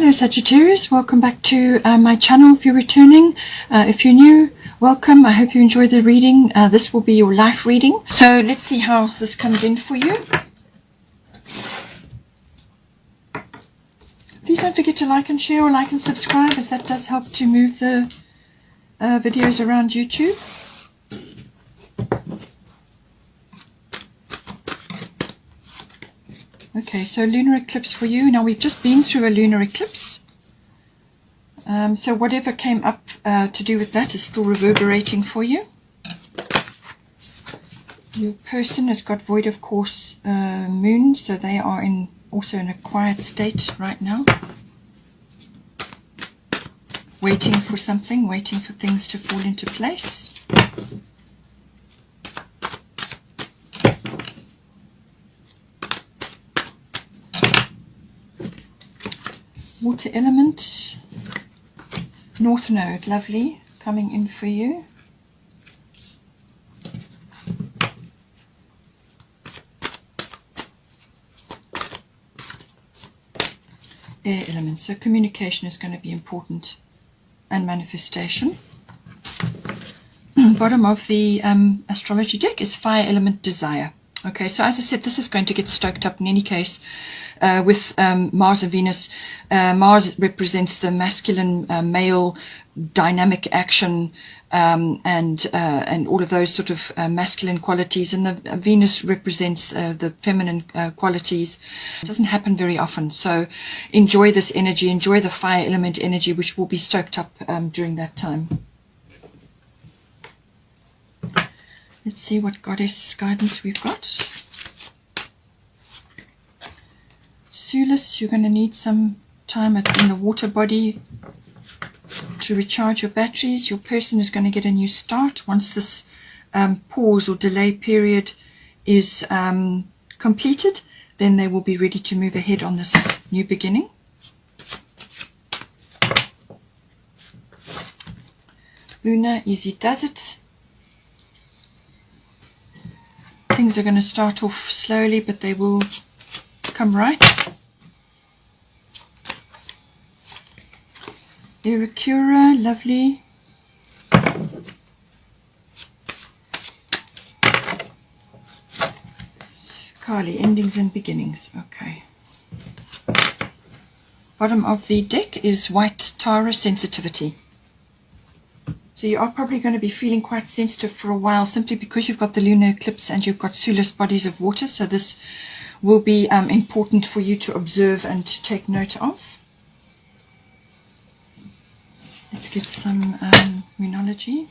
Hello Sagittarius, welcome back to my channel. If you're returning, if you're new, welcome. I hope you enjoy the reading. This will be your life reading. So let's see how this comes in for you. Please don't forget to like and share, or like and subscribe, as that does help to move the videos around YouTube. Okay, so lunar eclipse for you. Now, we've just been through a lunar eclipse. So whatever came up to do with that is still reverberating for you. Your person has got void of course moon, so they are also in a quiet state right now. Waiting for something, waiting for things to fall into place. Water element, North Node, lovely, coming in for you. Air element, so communication is going to be important, and manifestation. Bottom of the astrology deck is fire element, desire. Okay, so as I said, this is going to get stoked up in any case with Mars and Venus. Mars represents the masculine, male, dynamic action, and all of those sort of masculine qualities, and the Venus represents the feminine qualities. It doesn't happen very often, so enjoy this energy, enjoy the fire element energy, which will be stoked up during that time. Let's see what goddess guidance we've got. Sulis, you're going to need some time in the water body to recharge your batteries. Your person is going to get a new start once this pause or delay period is completed. Then they will be ready to move ahead on this new beginning. Luna, easy does it. Things are going to start off slowly, but they will come right. Irikura, lovely. Kali, endings and beginnings. Okay. Bottom of the deck is white Tara, sensitivity. So you are probably going to be feeling quite sensitive for a while, simply because you've got the lunar eclipse and you've got Sulis bodies of water. So this will be important for you to observe and to take note of. Let's get some Moonology.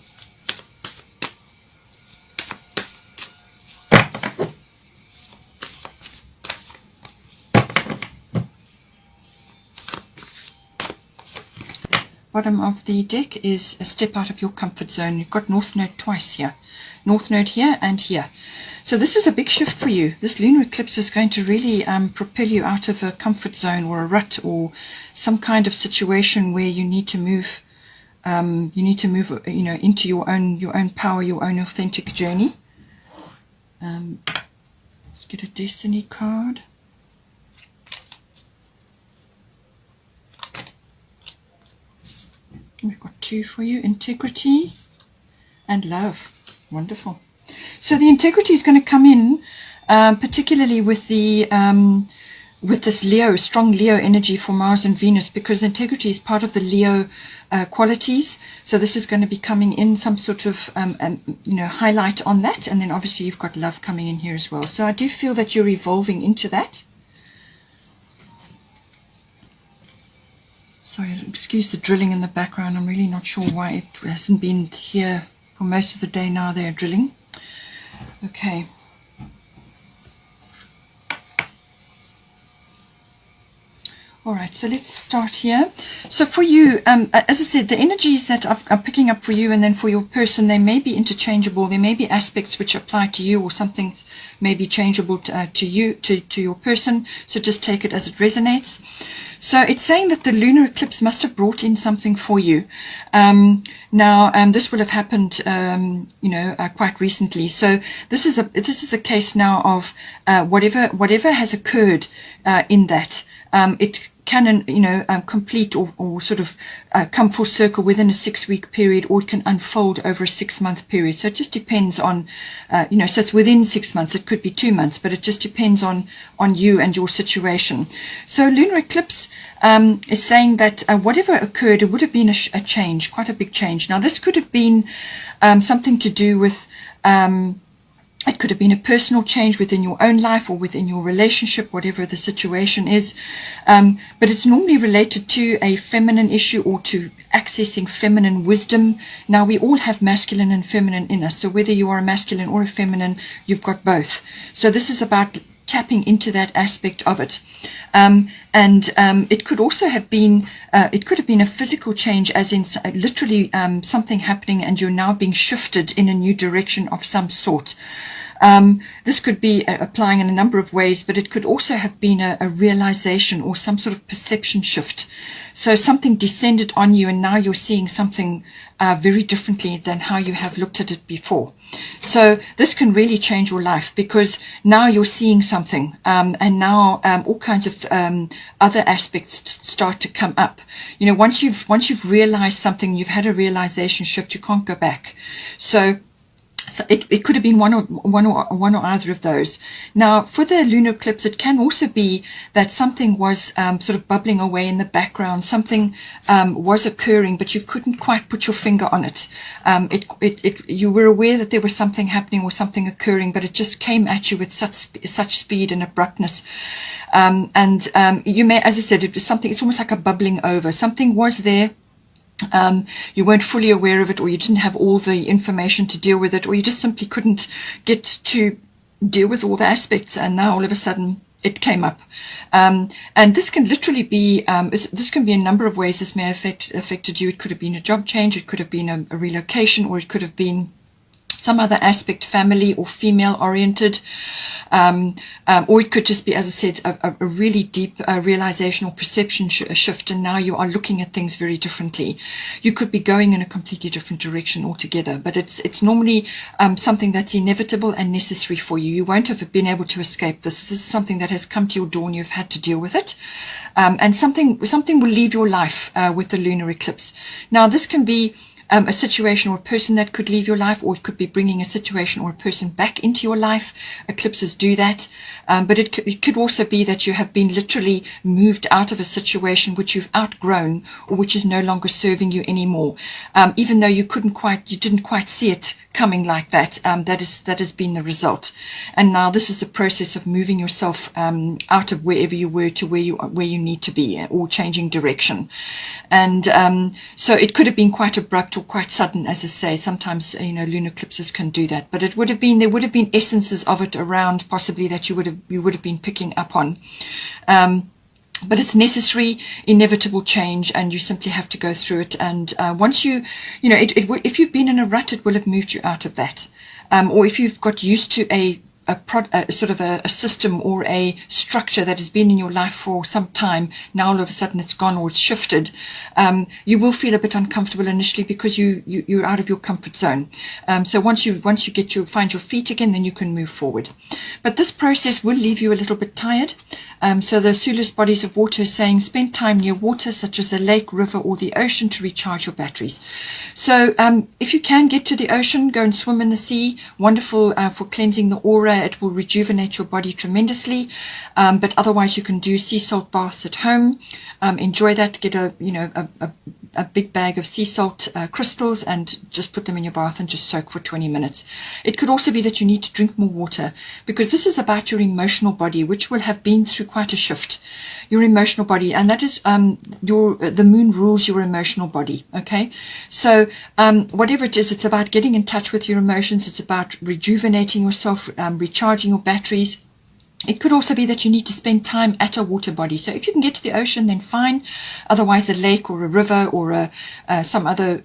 Bottom of the deck is a step out of your comfort zone. You've got North Node twice here. North Node here and here. So this is a big shift for you. This lunar eclipse is going to really propel you out of a comfort zone or a rut or some kind of situation where you need to move. Into your own power, your own authentic journey. Let's get a destiny card. We've got two for you: integrity and love. Wonderful. So the integrity is going to come in, particularly with the with this Leo, strong Leo energy for Mars and Venus, because integrity is part of the Leo qualities. So this is going to be coming in, some sort of highlight on that, and then obviously you've got love coming in here as well. So I do feel that you're evolving into that. Sorry, excuse the drilling in the background. I'm really not sure why it hasn't been here for most of the day now. They're drilling. Okay. All right, so let's start here. So for you, as I said, the energies that I'm picking up for you and then for your person, they may be interchangeable. There may be aspects which apply to you, or something may be changeable to you, to your person. So just take it as it resonates. So it's saying that the lunar eclipse must have brought in something for you. This will have happened, quite recently. So this is a case now of whatever has occurred in that. it can, complete or sort of come full circle within a 6-week period, or it can unfold over a 6-month period. So it just depends on, so it's within 6 months. It could be 2 months, but it just depends on you and your situation. So lunar eclipse is saying that whatever occurred, it would have been a change, quite a big change. Now, this could have been something to do with it could have been a personal change within your own life or within your relationship, whatever the situation is. But it's normally related to a feminine issue or to accessing feminine wisdom. Now, we all have masculine and feminine in us. So whether you are a masculine or a feminine, you've got both. So this is about tapping into that aspect of it. It could also have been, it could have been a physical change, as in literally something happening and you're now being shifted in a new direction of some sort. This could be applying in a number of ways, but it could also have been a realization or some sort of perception shift. So something descended on you and now you're seeing something very differently than how you have looked at it before. So this can really change your life, because now you're seeing something, and now all kinds of other aspects start to come up. Once you've realized something, you've had a realization shift, you can't go back. So it could have been one or either of those. Now, for the lunar eclipse, it can also be that something was sort of bubbling away in the background. Something was occurring, but you couldn't quite put your finger on it. You were aware that there was something happening or something occurring, but it just came at you with such speed and abruptness. You may, as I said, it was something. It's almost like a bubbling over. Something was there. You weren't fully aware of it, or you didn't have all the information to deal with it, or you just simply couldn't get to deal with all the aspects, and now all of a sudden it came up. And this can literally be, this can be a number of ways this may have affected you. It could have been a job change, it could have been a relocation, or it could have been some other aspect, family or female oriented, or it could just be, as I said, a really deep realization or perception shift, and now you are looking at things very differently. You could be going in a completely different direction altogether, but it's normally something that's inevitable and necessary for you. You won't have been able to escape this. This is something that has come to your door and you've had to deal with it. And something will leave your life with the lunar eclipse. Now, this can be a situation or a person that could leave your life, or it could be bringing a situation or a person back into your life. Eclipses do that. But it could also be that you have been literally moved out of a situation which you've outgrown, or which is no longer serving you anymore. Even though you didn't quite see it coming like that. That has been the result. And now this is the process of moving yourself out of wherever you were to where you need to be, or changing direction. And so it could have been quite abrupt or quite sudden, as I say. Sometimes lunar eclipses can do that, but there would have been essences of it around, possibly, that you would have been picking up on. But it's necessary, inevitable change, and you simply have to go through it. And once if you've been in a rut, it will have moved you out of that. Or if you've got used to a sort of a system or a structure that has been in your life for some time, now all of a sudden it's gone or it's shifted, you will feel a bit uncomfortable initially, because you're out of your comfort zone. So once you find your feet again, then you can move forward. But this process will leave you a little bit tired. So the Sulis bodies of water is saying, spend time near water such as a lake, river, or the ocean to recharge your batteries. So if you can get to the ocean, go and swim in the sea. Wonderful for cleansing the aura. It will rejuvenate your body tremendously. But otherwise, you can do sea salt baths at home. Enjoy that. Get a big bag of sea salt crystals and just put them in your bath and just soak for 20 minutes. It could also be that you need to drink more water, because this is about your emotional body, which will have been through quite a shift. Your emotional body, and that is the moon rules your emotional body. Okay, so whatever it is, it's about getting in touch with your emotions. It's about rejuvenating yourself, recharging your batteries. It could also be that you need to spend time at a water body. So if you can get to the ocean, then fine. Otherwise, a lake or a river or some other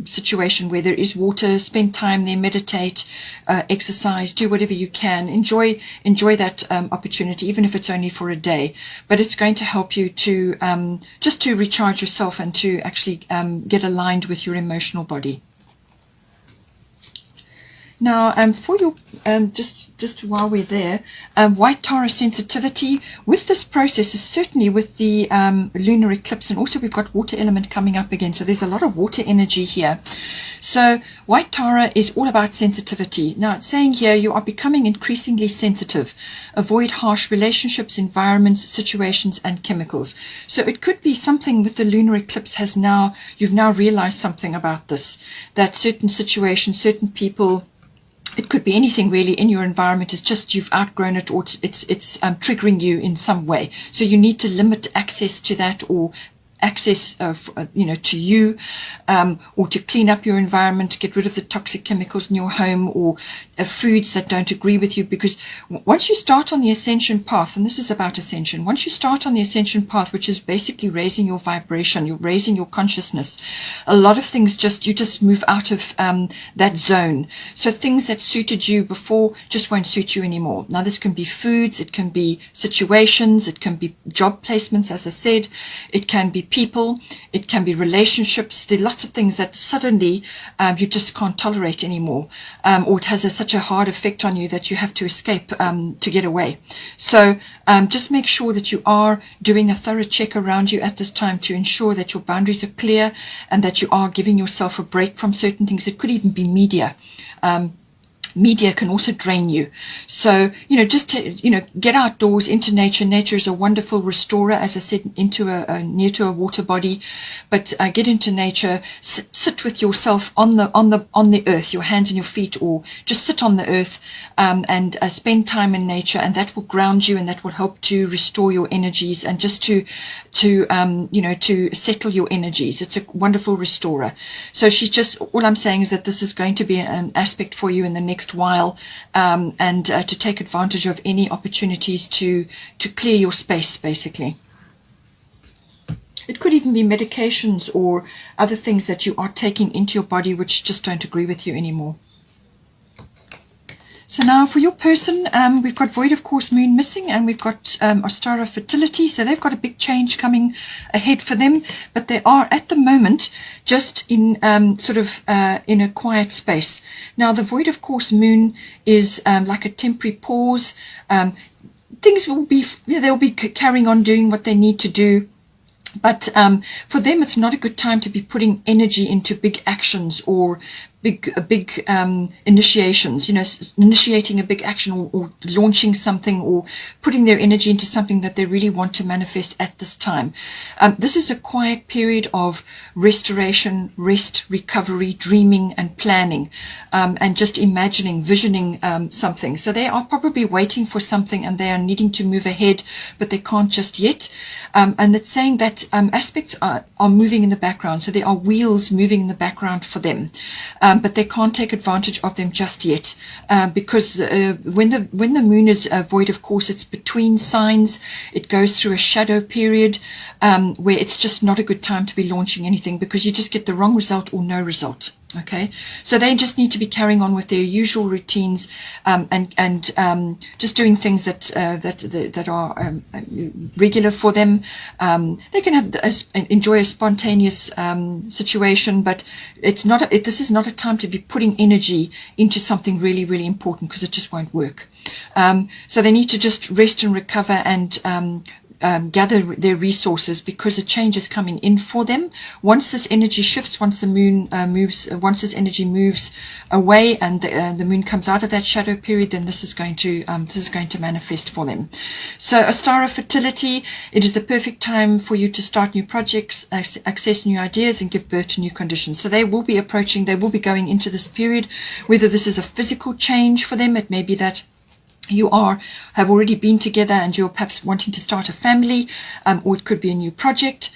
situation where there is water, spend time there, meditate, exercise, do whatever you can. Enjoy that opportunity, even if it's only for a day. But it's going to help you to just to recharge yourself and to actually get aligned with your emotional body. Now, for your, just while we're there, white Taurus sensitivity with this process is certainly with the lunar eclipse, and also we've got water element coming up again. So there's a lot of water energy here. So white Taurus is all about sensitivity. Now it's saying here you are becoming increasingly sensitive. Avoid harsh relationships, environments, situations, and chemicals. So it could be something with the lunar eclipse you've now realized something about this, that certain situations, certain people, it could be anything really in your environment. It's just you've outgrown it, or it's triggering you in some way. So you need to limit access to that, or access to you, or to clean up your environment, to get rid of the toxic chemicals in your home, or foods that don't agree with you. Because once you start on the ascension path, and this is about ascension, once you start on the ascension path, which is basically raising your vibration, you're raising your consciousness, a lot of things you just move out of that zone. So things that suited you before just won't suit you anymore. Now this can be foods, it can be situations, it can be job placements, as I said, it can be people, it can be relationships. There are lots of things that suddenly you just can't tolerate anymore, or it has such a hard effect on you that you have to escape to get away. So just make sure that you are doing a thorough check around you at this time to ensure that your boundaries are clear and that you are giving yourself a break from certain things. It could even be media. Media can also drain you. So, just to, get outdoors into nature. Nature is a wonderful restorer, as I said, into near to a water body. But get into nature, sit with yourself on the earth, your hands and your feet, or just sit on the earth, and spend time in nature, and that will ground you, and that will help to restore your energies, and just to settle your energies. It's a wonderful restorer. So all I'm saying is that this is going to be an aspect for you in the next while, and to take advantage of any opportunities to clear your space, basically. It could even be medications or other things that you are taking into your body which just don't agree with you anymore. So now for your person, we've got void of course moon missing, and we've got Ostara fertility. So they've got a big change coming ahead for them, but they are at the moment just in in a quiet space. Now the void of course moon is like a temporary pause. Things will be, they'll be carrying on doing what they need to do. But for them, it's not a good time to be putting energy into big actions or big initiations, initiating a big action, or launching something, or putting their energy into something that they really want to manifest at this time. This is a quiet period of restoration, rest, recovery, dreaming and planning, and just imagining, visioning something. So they are probably waiting for something, and they are needing to move ahead, but they can't just yet. And it's saying that aspects are moving in the background. So there are wheels moving in the background for them. But they can't take advantage of them just yet, because when the moon is void, of course, it's between signs. It goes through a shadow period where it's just not a good time to be launching anything, because you just get the wrong result or no result. Okay, so they just need to be carrying on with their usual routines, and just doing things that are regular for them. They can enjoy a spontaneous situation, but this is not a time to be putting energy into something really, really important, because it just won't work. So they need to just rest and recover, and gather their resources, because a change is coming in for them. Once this energy shifts, once the moon once this energy moves away, and the moon comes out of that shadow period, then this is going to manifest for them. So Ostara fertility, it is the perfect time for you to start new projects, access new ideas, and give birth to new conditions. So they will be going into this period, whether this is a physical change for them. It may be that you have already been together and you're perhaps wanting to start a family, or it could be a new project,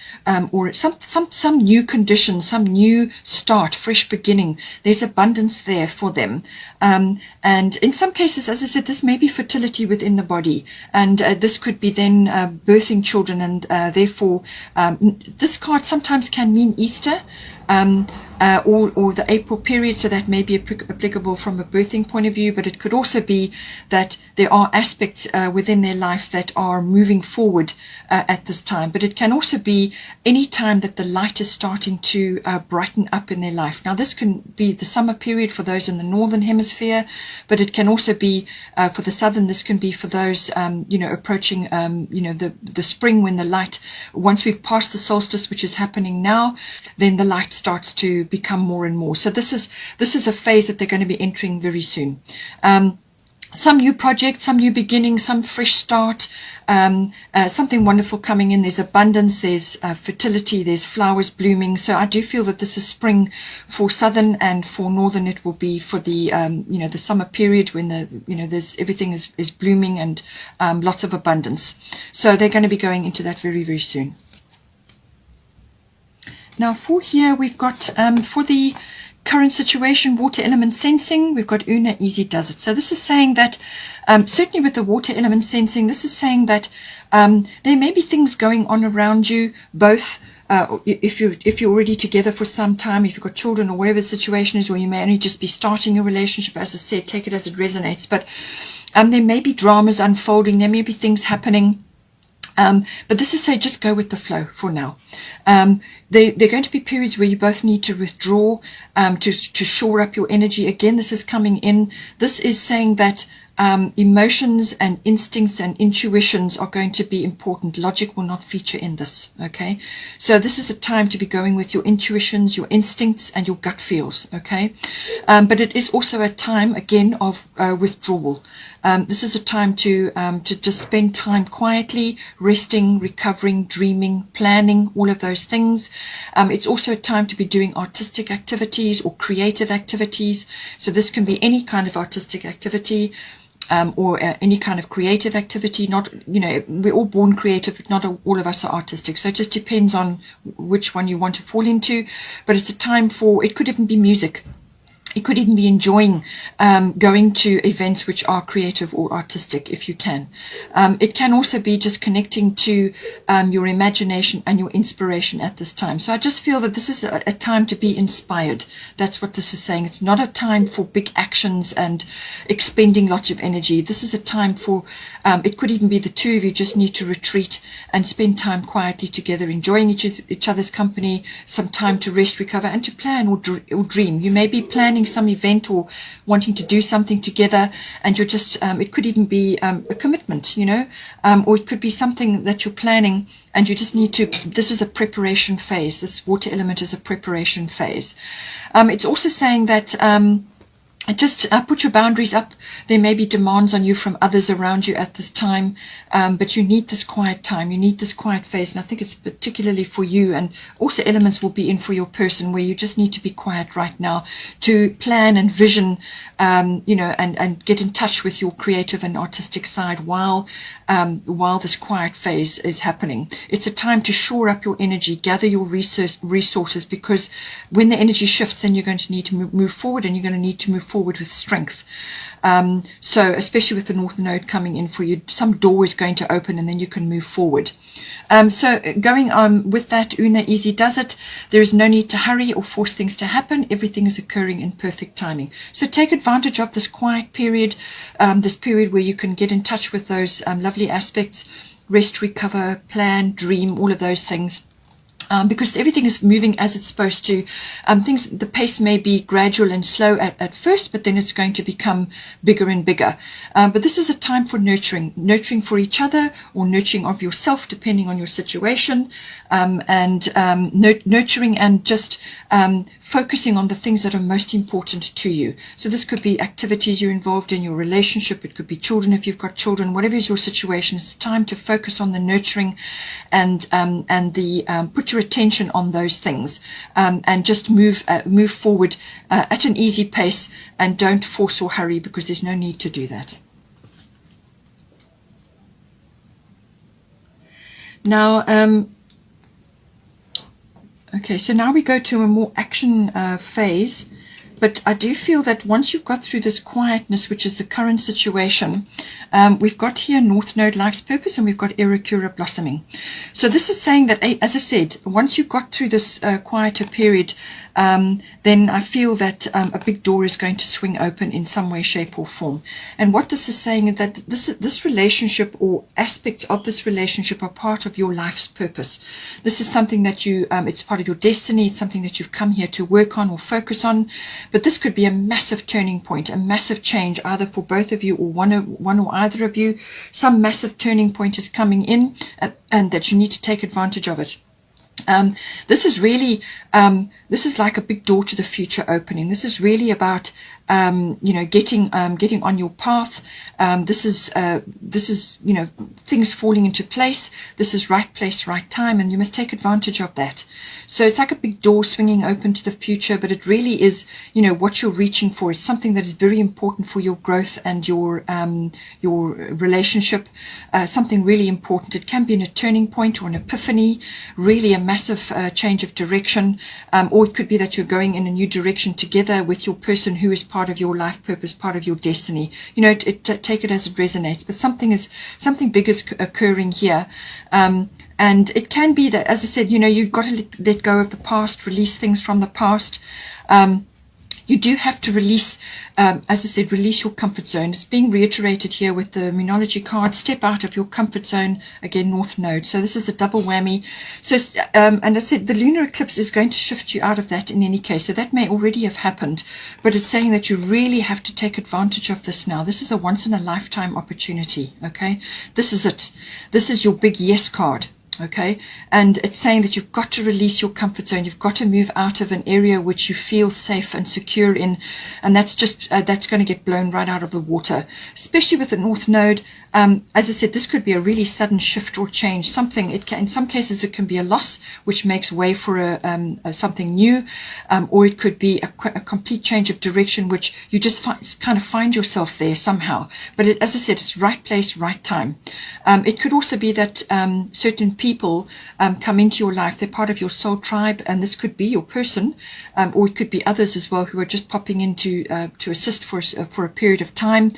or some new condition, some new start, fresh beginning. There's abundance there for them. And in some cases, as I said, this may be fertility within the body, and this could be then birthing children, and therefore this card sometimes can mean Easter. or the April period, so that may be applicable from a birthing point of view, but it could also be that there are aspects within their life that are moving forward at this time. But it can also be any time that the light is starting to brighten up in their life. Now, this can be the summer period for those in the northern hemisphere, but it can also be for the southern. This can be for those approaching the spring, when the light, once we've passed the solstice, which is happening now, then the light starts to become more and more. So this is a phase that they're going to be entering very soon. Some new project, some new beginning, some fresh start, something wonderful coming in. There's abundance, there's fertility, there's flowers blooming. So I do feel that this is spring for southern, and for northern it will be for the the summer period, when there's everything is blooming and lots of abundance. So they're going to be going into that very, very soon. Now for here we've got for the current situation, water element sensing, we've got Una Easy Does It. So this is saying that certainly with the water element sensing, this is saying that there may be things going on around you, both if you're already together for some time, if you've got children, or whatever the situation is, or you may only just be starting a relationship. As I said, take it as it resonates. But there may be dramas unfolding, there may be things happening. But this is say just go with the flow for now. There are going to be periods where you both need to withdraw to shore up your energy. Again, this is coming in. This is saying that emotions and instincts and intuitions are going to be important. Logic will not feature in this. Okay, so this is a time to be going with your intuitions, your instincts, and your gut feels. Okay, but it is also a time again of withdrawal. This is a time to just spend time quietly, resting, recovering, dreaming, planning, all of those things. It's also a time to be doing artistic activities or creative activities. So this can be any kind of artistic activity. Or any kind of creative activity. Not, we're all born creative, but not all of us are artistic. So it just depends on which one you want to fall into. But it's a time for, it could even be music. It could even be enjoying going to events which are creative or artistic, if you can. It can also be just connecting to your imagination and your inspiration at this time. So I just feel that this is a time to be inspired. That's what this is saying. It's not a time for big actions and expending lots of energy. This is a time for, it could even be the two of you just need to retreat and spend time quietly together, enjoying each other's company, some time to rest, recover, and to plan or dream. You may be planning some event or wanting to do something together, and you're just it could even be a commitment, or it could be something that you're planning and you just need to, this is a preparation phase. This water element is a preparation phase. It's also saying that just put your boundaries up. There may be demands on you from others around you at this time, but you need this quiet time. You need this quiet phase, and I think it's particularly for you, and also elements will be in for your person, where you just need to be quiet right now to plan and vision, and get in touch with your creative and artistic side while this quiet phase is happening. It's a time to shore up your energy, gather your resources, because when the energy shifts, then you're going to need to move forward, and you're going to need to move forward with strength. So especially with the North Node coming in for you, some door is going to open and then you can move forward. So going on with that, Una Easy Does It. There is no need to hurry or force things to happen. Everything is occurring in perfect timing. So take advantage of this quiet period, this period where you can get in touch with those lovely aspects, rest, recover, plan, dream, all of those things. Because everything is moving as it's supposed to. The pace may be gradual and slow at first, but then it's going to become bigger and bigger. But this is a time for nurturing for each other, or nurturing of yourself, depending on your situation, nurturing and just focusing on the things that are most important to you. So this could be activities you're involved in, your relationship. It could be children if you've got children. Whatever is your situation, it's time to focus on the nurturing and the put your attention on those things, and just move forward at an easy pace, and don't force or hurry, because there's no need to do that. Now, okay, so now we go to a more action phase, But I do feel that once you've got through this quietness, which is the current situation, we've got here North Node, life's purpose, and we've got Aerocura blossoming. So this is saying that, as I said, once you've got through this quieter period, then I feel that a big door is going to swing open in some way, shape, or form. And what this is saying is that this relationship, or aspects of this relationship, are part of your life's purpose. This is something that it's part of your destiny. It's something that you've come here to work on or focus on. But this could be a massive turning point, a massive change, either for both of you or one or either of you. Some massive turning point is coming in, and that you need to take advantage of it. This is really, this is like a big door to the future opening. This is really about, getting on your path. This is, things falling into place. This is right place, right time, and you must take advantage of that. So it's like a big door swinging open to the future, but it really is, what you're reaching for. It's something that is very important for your growth and your relationship. Something really important. It can be a turning point or an epiphany, really a massive change of direction, or it could be that you're going in a new direction together with your person who is part of your life purpose, part of your destiny. Take it as it resonates, but something big is occurring here. And it can be that, as I said, you've got to let go of the past, release things from the past. You do have to release, as I said, release your comfort zone. It's being reiterated here with the Moonology card. Step out of your comfort zone. Again, North Node. So this is a double whammy. So, and I said the lunar eclipse is going to shift you out of that in any case. So that may already have happened, but it's saying that you really have to take advantage of this now. This is a once in a lifetime opportunity. Okay. This is it. This is your big yes card. Okay, and it's saying that you've got to release your comfort zone. You've got to move out of an area which you feel safe and secure in, and that's just that's going to get blown right out of the water, especially with the North Node. As I said, this could be a really sudden shift or change. In some cases, it can be a loss, which makes way for something new, or it could be a complete change of direction, which you just kind of find yourself there somehow. But as I said, it's right place, right time. It could also be that certain people come into your life. They're part of your soul tribe, and this could be your person, or it could be others as well who are just popping in to assist for a period of time,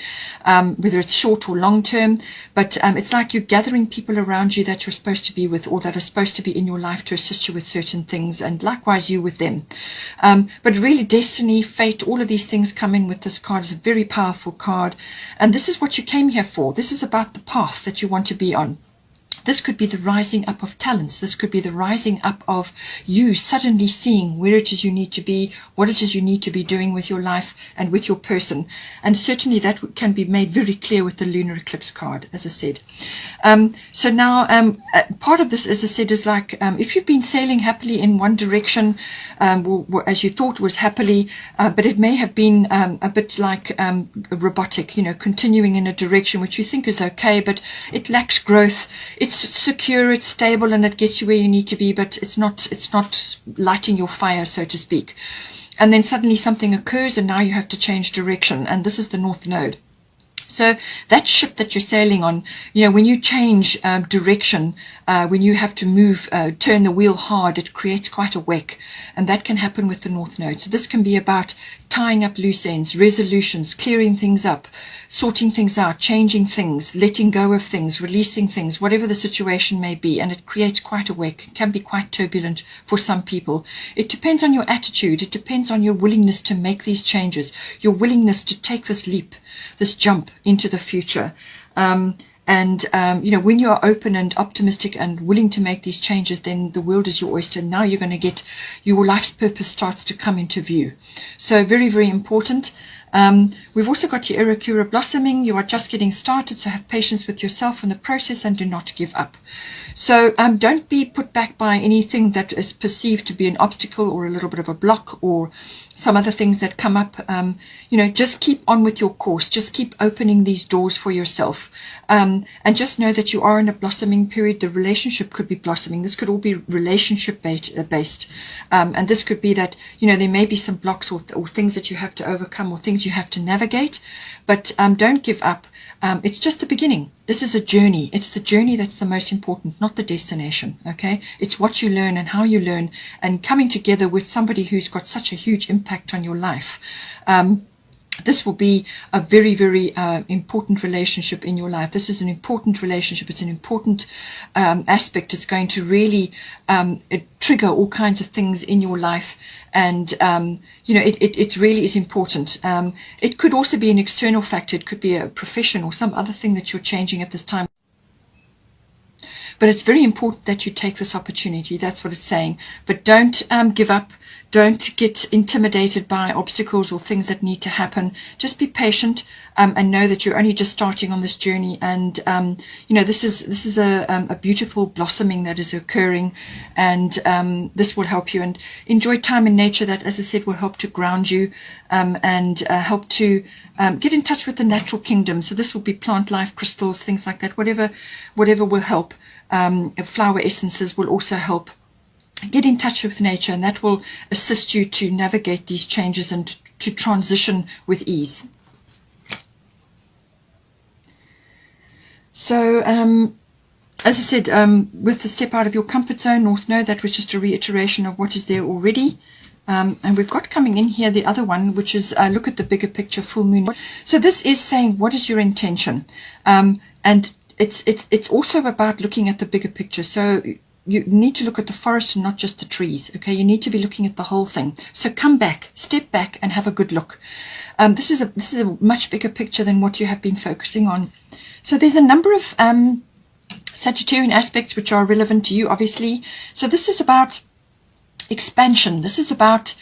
whether it's short or long term. But it's like you're gathering people around you that you're supposed to be with, or that are supposed to be in your life to assist you with certain things, and likewise you with them. But really, destiny, fate, all of these things come in with this card. It's a very powerful card, and this is what you came here for. This is about the path that you want to be on. This could be the rising up of talents. This could be the rising up of you suddenly seeing where it is you need to be, what it is you need to be doing with your life and with your person. And certainly that can be made very clear with the lunar eclipse card, as I said. So now part of this, as I said, is like if you've been sailing happily in one direction, as you thought was happily, but it may have been a bit like robotic, continuing in a direction which you think is okay, but it lacks growth. It's secure, it's stable, and it gets you where you need to be, but it's not lighting your fire, so to speak. And then suddenly something occurs, and now you have to change direction, and this is the North Node. So that ship that you're sailing on, when you change direction, when you have to move, turn the wheel hard, it creates quite a wake. And that can happen with the North Node. So this can be about tying up loose ends, resolutions, clearing things up, sorting things out, changing things, letting go of things, releasing things, whatever the situation may be. And it creates quite a wake. It can be quite turbulent for some people. It depends on your attitude. It depends on your willingness to make these changes, your willingness to take this leap, this jump into the future. When you are open and optimistic and willing to make these changes, then the world is your oyster. Now you're going to get your life's purpose starts to come into view. So very, very important. We've also got your Aerocura blossoming. You are just getting started, so have patience with yourself in the process and do not give up. So don't be put back by anything that is perceived to be an obstacle or a little bit of a block or some other things that come up. Just keep on with your course. Just keep opening these doors for yourself. And just know that you are in a blossoming period. The relationship could be blossoming. This could all be relationship based. And this could be that, there may be some blocks or things that you have to overcome or things you have to navigate, but don't give up. It's just the beginning. This is a journey. It's the journey that's the most important, not the destination, okay? It's what you learn and how you learn, and coming together with somebody who's got such a huge impact on your life. This will be a very, very important relationship in your life. This is an important relationship. It's an important aspect. It's going to really trigger all kinds of things in your life. And, it really is important. It could also be an external factor. It could be a profession or some other thing that you're changing at this time. But it's very important that you take this opportunity. That's what it's saying. But don't give up. Don't get intimidated by obstacles or things that need to happen. Just be patient and know that you're only just starting on this journey. And this is a beautiful blossoming that is occurring, and this will help you. And enjoy time in nature. That, as I said, will help to ground you and help to get in touch with the natural kingdom. So this will be plant life, crystals, things like that. Whatever will help. Flower essences will also help. Get in touch with nature, and that will assist you to navigate these changes and to transition with ease. So, as I said, with the step out of your comfort zone, North Node, that was just a reiteration of what is there already. And we've got coming in here the other one, which is look at the bigger picture, full moon. So this is saying, what is your intention? And it's also about looking at the bigger picture. So you need to look at the forest and not just the trees, okay? You need to be looking at the whole thing. So come back, step back, and have a good look. This is a much bigger picture than what you have been focusing on. So there's a number of Sagittarian aspects which are relevant to you, obviously. So this is about expansion. This is about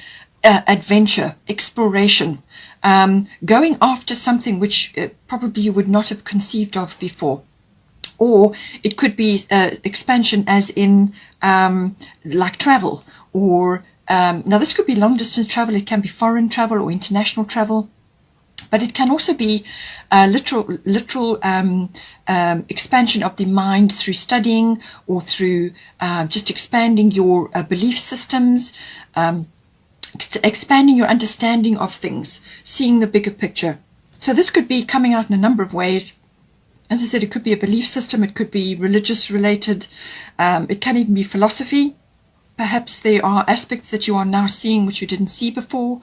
adventure, exploration, going after something which probably you would not have conceived of before. Or it could be expansion as in like travel, or now this could be long distance travel. It can be foreign travel or international travel, but it can also be literal expansion of the mind through studying, or through just expanding your belief systems, expanding your understanding of things, seeing the bigger picture. So this could be coming out in a number of ways. As I said, it could be a belief system, it could be religious related, it can even be philosophy. Perhaps there are aspects that you are now seeing which you didn't see before.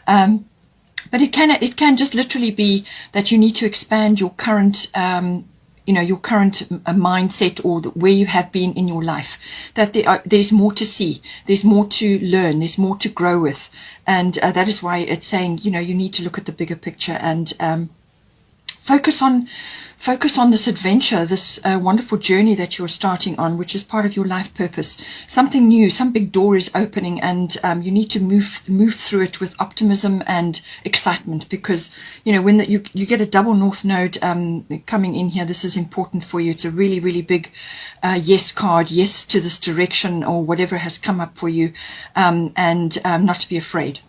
But it can just literally be that you need to expand your current mindset, or where you have been in your life. That there's more to see, there's more to learn, there's more to grow with, and that is why it's saying you need to look at the bigger picture and focus on this adventure, this wonderful journey that you're starting on, which is part of your life purpose. Something new, some big door is opening, and you need to move through it with optimism and excitement, because when you get a double North Node coming in here, this is important for you. It's a really, really big yes card, yes to this direction or whatever has come up for you, and not to be afraid.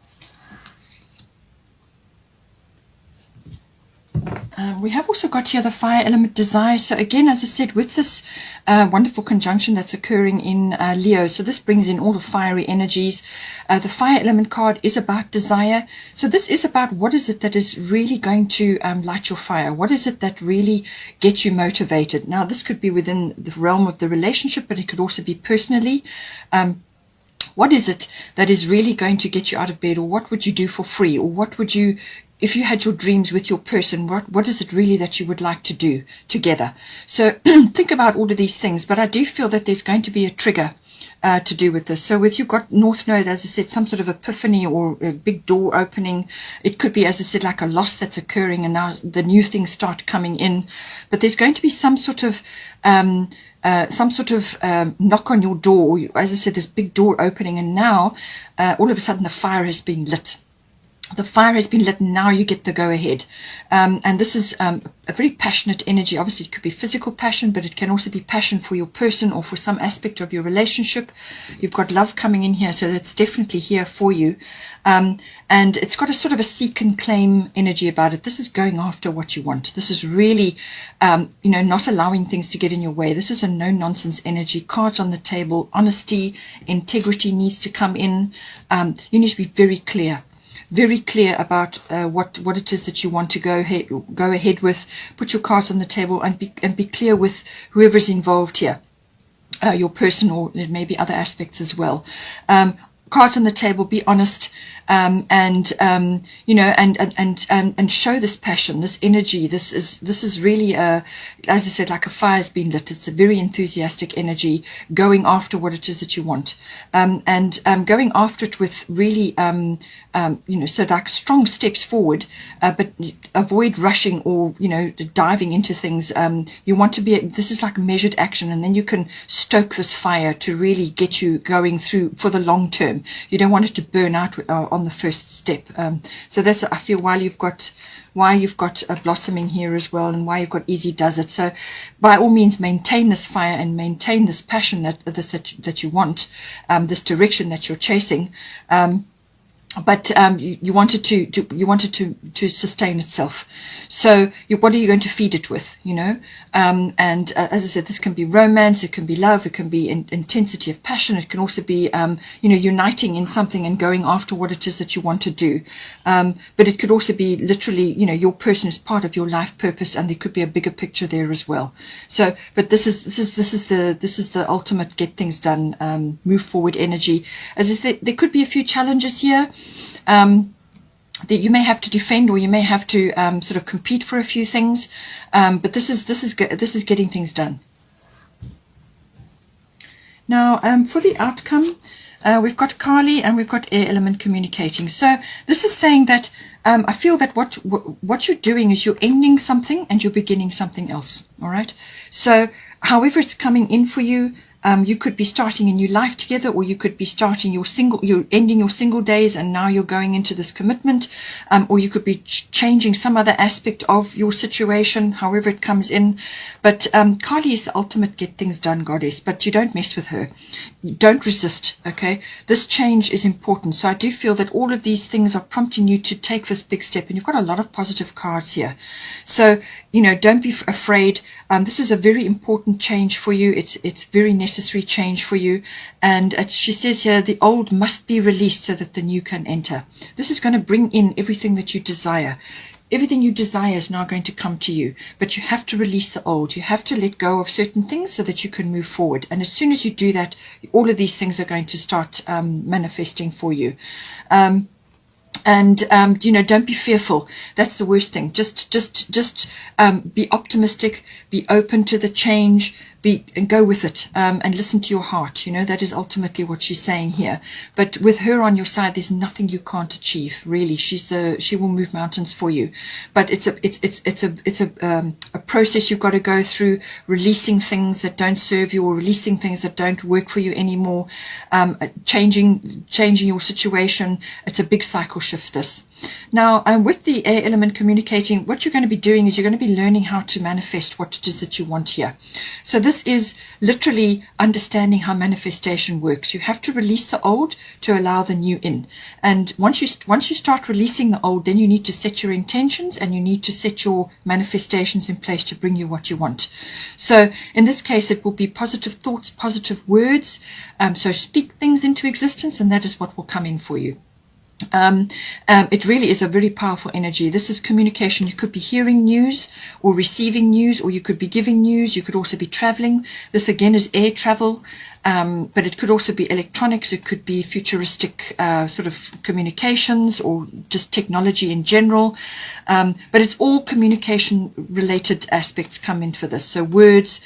We have also got here the fire element desire. So again, as I said, with this wonderful conjunction that's occurring in Leo, so this brings in all the fiery energies. The fire element card is about desire. So this is about what is it that is really going to light your fire? What is it that really gets you motivated? Now, this could be within the realm of the relationship, but it could also be personally. What is it that is really going to get you out of bed? Or what would you do for free? Or what would you, if you had your dreams with your person, what is it really that you would like to do together? So think about all of these things, but I do feel that there's going to be a trigger to do with this. So with you've got North Node, as I said, some sort of epiphany or a big door opening. It could be, as I said, like a loss that's occurring, and now the new things start coming in. But there's going to be some sort of knock on your door. As I said, this big door opening, and now all of a sudden the fire has been lit. The fire has been lit, and now you get the go ahead. And this is a very passionate energy. Obviously, it could be physical passion, but it can also be passion for your person or for some aspect of your relationship. You've got love coming in here, so that's definitely here for you. And it's got a sort of a seek and claim energy about it. This is going after what you want. This is really, not allowing things to get in your way. This is a no-nonsense energy. Cards on the table. Honesty, integrity needs to come in. You need to be very clear. very clear about what it is that you want to go ahead with. Put your cards on the table and be clear with whoever's involved here, your person, or maybe other aspects as well. Cards on the table, be honest, and you know, and show this passion, this energy. This is really as I said, like a fire's been lit. It's a very enthusiastic energy, going after what it is that you want, and going after it with really you know, so like strong steps forward, but avoid rushing or, you know, diving into things. You want to be, this is like measured action, and then you can stoke this fire to really get you going through for the long term. You don't want it to burn out on the first step. So that's, I feel, why you've got a blossoming here as well, and why you've got easy does it. So by all means, maintain this fire and maintain this passion that you want, this direction that you're chasing. But you want it to sustain itself. So what are you going to feed it with, you know? And as I said, this can be romance, it can be love, it can be intensity of passion, it can also be you know, uniting in something and going after what it is that you want to do. But it could also be literally, you know, your person is part of your life purpose, and there could be a bigger picture there as well. So, but this is the ultimate get things done, move forward energy. As I said, there could be a few challenges here. That you may have to defend, or you may have to sort of compete for a few things, but this is getting things done. Now, for the outcome, we've got Kali and we've got air element communicating. So this is saying that I feel that what you're doing is you're ending something and you're beginning something else. All right. So however it's coming in for you. You could be starting a new life together, or you could be starting you're ending your single days and now you're going into this commitment, or you could be changing some other aspect of your situation, however it comes in. But Kali is the ultimate get things done goddess, but you don't mess with her. You don't resist, okay? This change is important. So I do feel that all of these things are prompting you to take this big step, and you've got a lot of positive cards here. So, you know, don't be afraid. This is a very important change for you. It's very necessary change for you. And she says here, the old must be released so that the new can enter. This is going to bring in everything that you desire. Everything you desire is now going to come to you, but you have to release the old. You have to let go of certain things so that you can move forward. And as soon as you do that, all of these things are going to start manifesting for you. And you know, don't be fearful. That's the worst thing. Just be optimistic, be open to the change, and go with it, and listen to your heart. You know, that is ultimately what she's saying here. But with her on your side, there's nothing you can't achieve. Really, she will move mountains for you. But it's a process you've got to go through, releasing things that don't serve you, or releasing things that don't work for you anymore. Changing your situation. It's a big cycle shift. This. Now, with the air element communicating, what you're going to be doing is you're going to be learning how to manifest what it is that you want here. So this is literally understanding how manifestation works. You have to release the old to allow the new in. And once you start releasing the old, then you need to set your intentions and you need to set your manifestations in place to bring you what you want. So in this case, it will be positive thoughts, positive words. So speak things into existence, and that is what will come in for you. It really is a very powerful energy. This is communication. You could be hearing news or receiving news, or you could be giving news. You could also be traveling. This again is air travel, but it could also be electronics. It could be futuristic sort of communications, or just technology in general. But it's all communication related aspects come in for this. So words,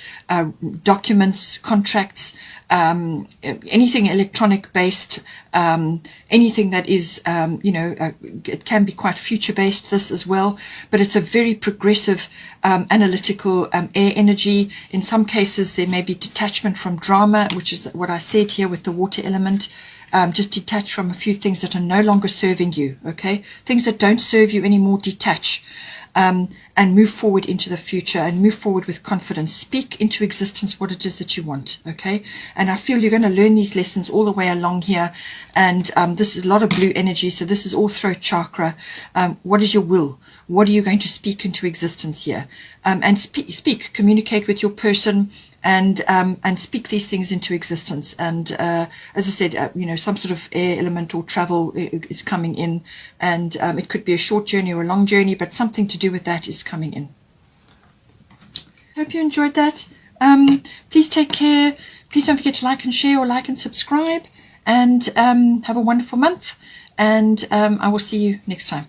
documents, contracts, anything electronic based, anything that is, it can be quite future based, this as well, but it's a very progressive, analytical air energy. In some cases, there may be detachment from drama, which is what I said here with the water element. Just detach from a few things that are no longer serving you, okay? Things that don't serve you anymore, detach. And and move forward into the future and move forward with confidence. Speak into existence what it is that you want, okay? And I feel you're going to learn these lessons all the way along here. And this is a lot of blue energy, so this is all throat chakra. What is your will? What are you going to speak into existence here? And speak, communicate with your person, and speak these things into existence. And as I said, you know, some sort of air element or travel is coming in, and it could be a short journey or a long journey, but something to do with that is coming in. Hope you enjoyed that. Please take care. Please don't forget to like and share, or like and subscribe, and have a wonderful month. And I will see you next time.